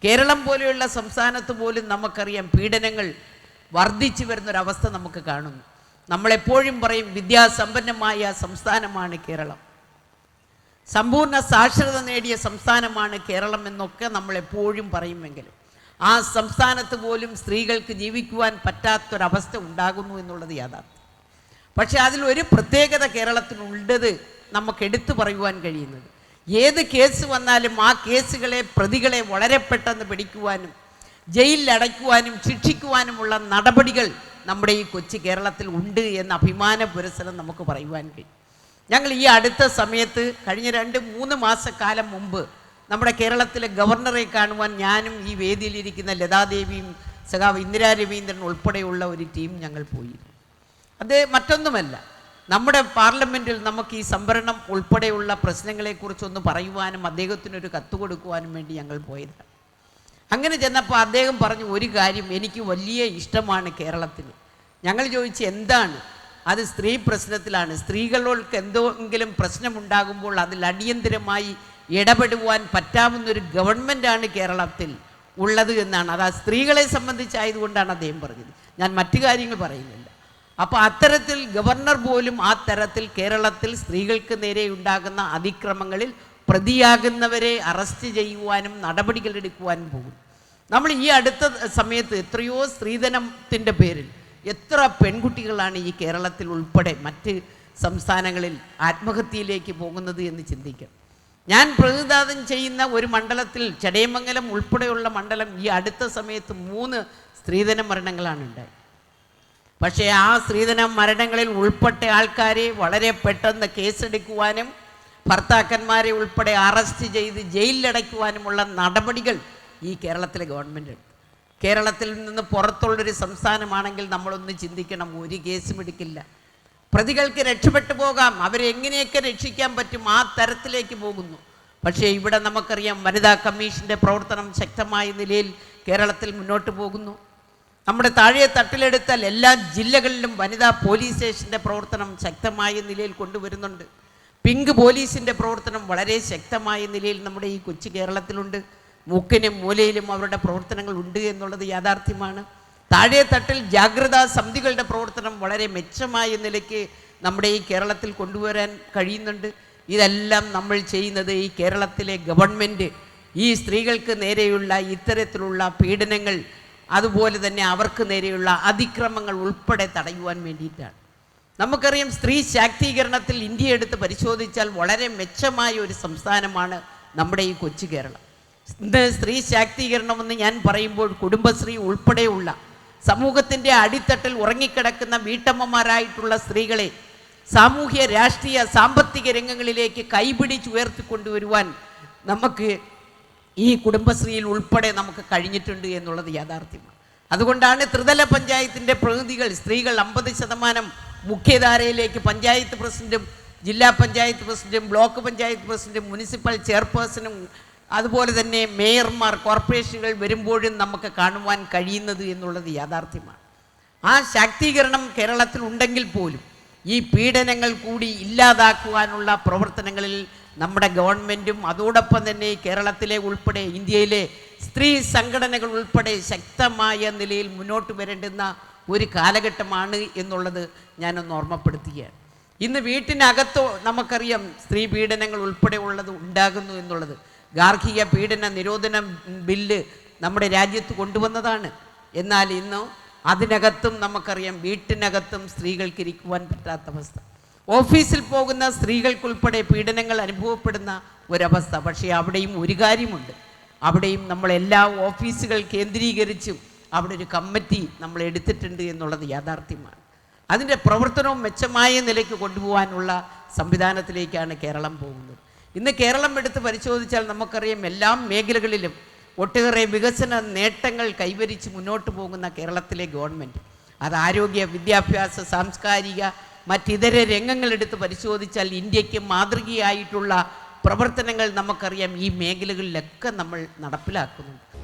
കേരളം പോലെയുള്ള സംസ്ഥാനത്ത് പോലും നമുക്കറിയാം പീഡനങ്ങൾ വർദ്ധിച്ചു വരുന്നൊരവസ്ഥ നമുക്ക് കാണുന്നു. നമ്മളെപ്പോഴും പറയും വിദ്യാസമ്പന്നമായ സംസ്ഥാനമാണ് കേരളം, സമ്പൂർണ്ണ സാക്ഷരത നേടിയ സംസ്ഥാനമാണ് കേരളം എന്നൊക്കെ നമ്മളെപ്പോഴും പറയുമെങ്കിലും ആ സംസ്ഥാനത്ത് പോലും സ്ത്രീകൾക്ക് ജീവിക്കുവാൻ പറ്റാത്തൊരവസ്ഥ ഉണ്ടാകുന്നു എന്നുള്ളത് യാഥാർത്ഥ്യം. പക്ഷേ അതിലൊരു പ്രത്യേകത കേരളത്തിനുള്ളത് നമുക്ക് എടുത്തു പറയുവാൻ കഴിയുന്നത്, ഏത് കേസ് വന്നാലും ആ കേസുകളെ പ്രതികളെ വളരെ പെട്ടെന്ന് പിടിക്കുവാനും ജയിലിൽ അടയ്ക്കുവാനും ശിക്ഷിക്കുവാനുമുള്ള നടപടികൾ നമ്മുടെ ഈ കൊച്ചു കേരളത്തിൽ ഉണ്ട് എന്ന അഭിമാന പുരസ്സരം നമുക്ക് പറയുവാൻ കഴിയും. ഞങ്ങൾ ഈ അടുത്ത സമയത്ത് കഴിഞ്ഞ 2-3 മാസക്കാലം മുമ്പ് നമ്മുടെ കേരളത്തിലെ ഗവർണറെ കാണുവാൻ ഞാനും ഈ വേദിയിലിരിക്കുന്ന ലതാദേവിയും സഖാവ് ഇന്ദിരാ രവീന്ദ്രൻ ഉൾപ്പെടെയുള്ള ഒരു ടീം ഞങ്ങൾ പോയി. അത് മറ്റൊന്നുമല്ല, നമ്മുടെ പാർലമെൻറ്റിൽ നമുക്ക് ഈ സംവരണം ഉൾപ്പെടെയുള്ള പ്രശ്നങ്ങളെക്കുറിച്ചൊന്ന് പറയുവാനും അദ്ദേഹത്തിനൊരു കത്ത് കൊടുക്കുവാനും വേണ്ടി ഞങ്ങൾ പോയതാണ്. അങ്ങനെ ചെന്നപ്പോൾ അദ്ദേഹം പറഞ്ഞു, ഒരു കാര്യം എനിക്ക് വലിയ ഇഷ്ടമാണ് കേരളത്തിന്. ഞങ്ങൾ ചോദിച്ചു എന്താണ്? അത് സ്ത്രീ പ്രശ്നത്തിലാണ്. സ്ത്രീകൾക്ക് എന്തെങ്കിലും പ്രശ്നമുണ്ടാകുമ്പോൾ അതിൽ അടിയന്തരമായി ഇടപെടുവാൻ പറ്റാവുന്നൊരു ഗവൺമെൻറ്റാണ് കേരളത്തിൽ ഉള്ളത് എന്നാണ്. അത് ആ സ്ത്രീകളെ സംബന്ധിച്ചായതുകൊണ്ടാണ് അദ്ദേഹം പറഞ്ഞത്, ഞാൻ മറ്റു കാര്യങ്ങൾ പറയുന്നില്ല. അപ്പോൾ അത്തരത്തിൽ ഗവർണർ പോലും ആ തരത്തിൽ കേരളത്തിൽ സ്ത്രീകൾക്ക് നേരെ ഉണ്ടാകുന്ന അതിക്രമങ്ങളിൽ പ്രതിയാകുന്നവരെ അറസ്റ്റ് ചെയ്യുവാനും നടപടികൾ എടുക്കുവാനും പോകും. നമ്മൾ ഈ അടുത്ത സമയത്ത് എത്രയോ സ്ത്രീധനത്തിൻ്റെ പേരിൽ എത്ര പെൺകുട്ടികളാണ് ഈ കേരളത്തിൽ ഉൾപ്പെടെ മറ്റ് സംസ്ഥാനങ്ങളിൽ ആത്മഹത്യയിലേക്ക് പോകുന്നത് എന്ന് ചിന്തിക്കണം. ഞാൻ പ്രതിനിധാനം ചെയ്യുന്ന ഒരു മണ്ഡലത്തിൽ ചടയമംഗലം ഉൾപ്പെടെയുള്ള മണ്ഡലം ഈ അടുത്ത സമയത്ത് 3 സ്ത്രീധന മരണങ്ങളാണ് ഉണ്ടായത്. പക്ഷേ ആ സ്ത്രീധന മരണങ്ങളിൽ ഉൾപ്പെട്ട ആൾക്കാരെ വളരെ പെട്ടെന്ന് കേസെടുക്കുവാനും ഭർത്താക്കന്മാരെ ഉൾപ്പെടെ അറസ്റ്റ് ചെയ്ത് ജയിലിലടയ്ക്കുവാനുമുള്ള നടപടികൾ ഈ കേരളത്തിലെ ഗവൺമെൻറ് എടുത്തു. കേരളത്തിൽ നിന്ന് പുറത്തുള്ളൊരു സംസ്ഥാനമാണെങ്കിൽ നമ്മളൊന്ന് ചിന്തിക്കണം, ഒരു കേസും എടുക്കില്ല. പ്രതികൾക്ക് രക്ഷപ്പെട്ടു പോകാം, അവരെ എങ്ങനെയൊക്കെ രക്ഷിക്കാൻ പറ്റും ആ തരത്തിലേക്ക് പോകുന്നു. പക്ഷേ ഇവിടെ നമുക്കറിയാം വനിതാ കമ്മീഷൻ്റെ പ്രവർത്തനം ശക്തമായ നിലയിൽ കേരളത്തിൽ മുന്നോട്ട് പോകുന്നു. നമ്മുടെ താഴെ തട്ടിലെടുത്താൽ എല്ലാ ജില്ലകളിലും വനിതാ പോലീസ് സ്റ്റേഷൻ്റെ പ്രവർത്തനം ശക്തമായ നിലയിൽ കൊണ്ടുവരുന്നുണ്ട്. പിങ്ക് പോലീസിൻ്റെ പ്രവർത്തനം വളരെ ശക്തമായ നിലയിൽ നമ്മുടെ ഈ കൊച്ചു കേരളത്തിലുണ്ട്. മൂക്കിനും മൂലയിലും അവരുടെ പ്രവർത്തനങ്ങൾ ഉണ്ട് എന്നുള്ളത് യാഥാർത്ഥ്യമാണ്. താഴെ തട്ടിൽ ജാഗ്രതാ സമിതികളുടെ പ്രവർത്തനം വളരെ മെച്ചമായ നിലയ്ക്ക് നമ്മുടെ ഈ കേരളത്തിൽ കൊണ്ടുവരാൻ കഴിയുന്നുണ്ട്. ഇതെല്ലാം നമ്മൾ ചെയ്യുന്നത് ഈ കേരളത്തിലെ ഗവൺമെൻറ് ഈ സ്ത്രീകൾക്ക് നേരെയുള്ള ഇത്തരത്തിലുള്ള പീഡനങ്ങൾ, അതുപോലെ തന്നെ അവർക്ക് നേരെയുള്ള അതിക്രമങ്ങൾ ഉൾപ്പെടെ തടയുവാൻ വേണ്ടിയിട്ടാണ്. നമുക്കറിയാം സ്ത്രീ ശാക്തീകരണത്തിൽ ഇന്ത്യ എടുത്ത് പരിശോധിച്ചാൽ വളരെ മെച്ചമായ ഒരു സംസ്ഥാനമാണ് നമ്മുടെ ഈ കൊച്ചു കേരളം. ഇന്ന് സ്ത്രീ ശാക്തീകരണമെന്ന് ഞാൻ പറയുമ്പോൾ കുടുംബശ്രീ ഉൾപ്പെടെയുള്ള സമൂഹത്തിൻ്റെ അടിത്തട്ടിൽ ഉറങ്ങിക്കിടക്കുന്ന വീട്ടമ്മമാരായിട്ടുള്ള സ്ത്രീകളെ സാമൂഹ്യ രാഷ്ട്രീയ സാമ്പത്തിക രംഗങ്ങളിലേക്ക് കൈപിടിച്ചുയർത്തിക്കൊണ്ടുവരുവാൻ നമുക്ക് ഈ കുടുംബശ്രീയിൽ ഉൾപ്പെടെ നമുക്ക് കഴിഞ്ഞിട്ടുണ്ട് എന്നുള്ളത് യാഥാർത്ഥ്യമാണ്. അതുകൊണ്ടാണ് ത്രിതല പഞ്ചായത്തിൻ്റെ പ്രതിനിധികൾ സ്ത്രീകൾ 50% മുഖ്യധാരയിലേക്ക് പഞ്ചായത്ത് പ്രസിഡന്റും ജില്ലാ പഞ്ചായത്ത് പ്രസിഡന്റും ബ്ലോക്ക് പഞ്ചായത്ത് പ്രസിഡന്റും മുനിസിപ്പൽ ചെയർപേഴ്സണും അതുപോലെ തന്നെ മേയർമാർ കോർപ്പറേഷനുകൾ വരുമ്പോഴും നമുക്ക് കാണുവാൻ കഴിയുന്നത് എന്നുള്ളത് യാഥാർത്ഥ്യമാണ്. ആ ശാക്തീകരണം കേരളത്തിൽ ഉണ്ടെങ്കിൽ പോലും ഈ പീഡനങ്ങൾ കൂടി ഇല്ലാതാക്കുവാനുള്ള പ്രവർത്തനങ്ങളിൽ നമ്മുടെ ഗവൺമെൻറ്റും അതോടൊപ്പം തന്നെ കേരളത്തിലെ ഉൾപ്പെടെ ഇന്ത്യയിലെ സ്ത്രീ സംഘടനകൾ ഉൾപ്പെടെ ശക്തമായ നിലയിൽ മുന്നോട്ട് വരേണ്ടുന്ന ഒരു കാലഘട്ടമാണ് എന്നുള്ളത് ഞാനൊന്ന് ഓർമ്മപ്പെടുത്തുകയാണ്. ഇന്ന് വീട്ടിനകത്തോ നമുക്കറിയാം സ്ത്രീ പീഡനങ്ങൾ ഉൾപ്പെടെ ഉള്ളത് ഉണ്ടാകുന്നു എന്നുള്ളത്. ഗാർഹിക പീഡന നിരോധന ബില്ല് നമ്മുടെ രാജ്യത്ത് കൊണ്ടുവന്നതാണ്. എന്നാൽ ഇന്ന് അതിനകത്തും നമുക്കറിയാം വീട്ടിനകത്തും സ്ത്രീകൾക്ക് ഇരിക്കുവാൻ പറ്റാത്ത അവസ്ഥ, ഓഫീസിൽ പോകുന്ന സ്ത്രീകൾക്കുൾപ്പെടെ പീഡനങ്ങൾ അനുഭവപ്പെടുന്ന ഒരവസ്ഥ. പക്ഷേ അവിടെയും ഒരു കാര്യമുണ്ട്, അവിടെയും നമ്മളെല്ലാ ഓഫീസുകൾ കേന്ദ്രീകരിച്ചും അവിടെ ഒരു കമ്മിറ്റി നമ്മൾ എടുത്തിട്ടുണ്ട് എന്നുള്ളത് യാഥാർത്ഥ്യമാണ്. അതിൻ്റെ പ്രവർത്തനവും മെച്ചമായ നിലയ്ക്ക് കൊണ്ടുപോകാനുള്ള സംവിധാനത്തിലേക്കാണ് കേരളം പോകുന്നത്. ഇന്ന് കേരളം എടുത്ത് പരിശോധിച്ചാൽ നമുക്കറിയാം എല്ലാ മേഖലകളിലും ഒട്ടേറെ വികസന നേട്ടങ്ങൾ കൈവരിച്ച് മുന്നോട്ട് പോകുന്ന കേരളത്തിലെ ഗവൺമെൻറ്, അത് ആരോഗ്യ, വിദ്യാഭ്യാസ, സാംസ്കാരിക, മറ്റിതര രംഗങ്ങളെടുത്ത് പരിശോധിച്ചാൽ ഇന്ത്യക്ക് മാതൃകയായിട്ടുള്ള പ്രവർത്തനങ്ങൾ നമുക്കറിയാം ഈ മേഖലകളിലൊക്കെ നമ്മൾ നടപ്പിലാക്കുന്നുണ്ട്.